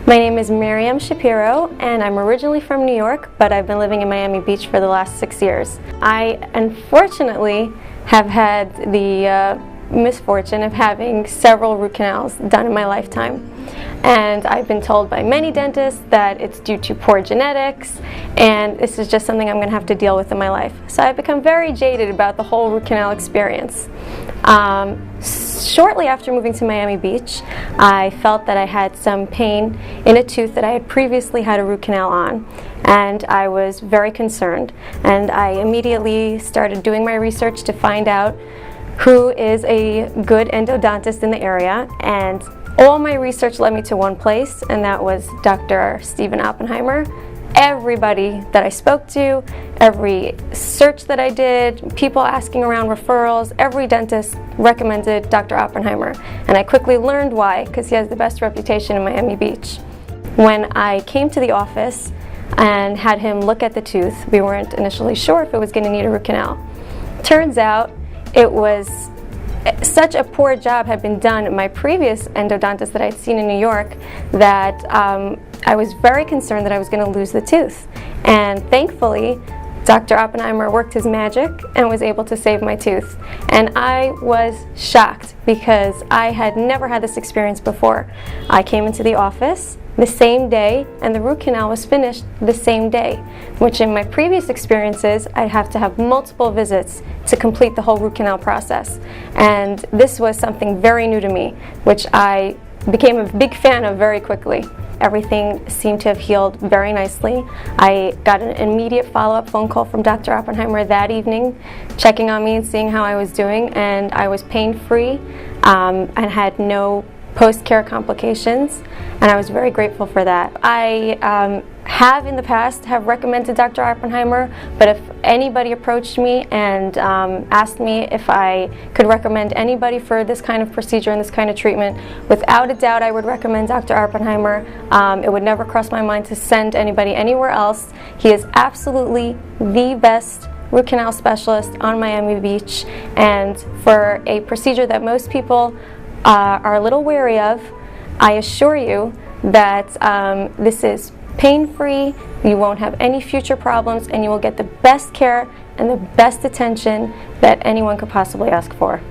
My name is Miriam Shapiro, and I'm originally from New York, but I've been living in Miami Beach for the last 6 years. I unfortunately have had the misfortune of having several root canals done in my lifetime. And I've been told by many dentists that it's due to poor genetics, and this is just something I'm going to have to deal with in my life. So I've become very jaded about the whole root canal experience. Shortly after moving to Miami Beach, I felt that I had some pain in a tooth that I had previously had a root canal on, and I was very concerned. And I immediately started doing my research to find out who is a good endodontist in the area, and all my research led me to one place, and that was Dr. Oppenheimer. Everybody that I spoke to, every search that I did, people asking around referrals, every dentist recommended Dr. Oppenheimer. And I quickly learned why, because he has the best reputation in Miami Beach. When I came to the office and had him look at the tooth, we weren't initially sure if it was going to need a root canal. Turns out it was such a poor job had been done at my previous endodontist that I'd seen in New York that I was very concerned that I was going to lose the tooth. And thankfully, Dr. Oppenheimer worked his magic and was able to save my tooth. And I was shocked because I had never had this experience before. I came into the office the same day, and the root canal was finished the same day, which in my previous experiences, I'd have to have multiple visits to complete the whole root canal process. And this was something very new to me, which I became a big fan of very quickly. Everything seemed to have healed very nicely. I got an immediate follow-up phone call from Dr. Oppenheimer that evening, checking on me and seeing how I was doing, and I was pain-free and had no post-care complications, and I was very grateful for that. I have in the past recommended Dr. Oppenheimer, but if anybody approached me and asked me if I could recommend anybody for this kind of procedure and this kind of treatment, without a doubt I would recommend Dr. Oppenheimer. It would never cross my mind to send anybody anywhere else. He is absolutely the best root canal specialist on Miami Beach, and for a procedure that most people are a little wary of, I assure you that this is pain-free, you won't have any future problems, and you will get the best care and the best attention that anyone could possibly ask for.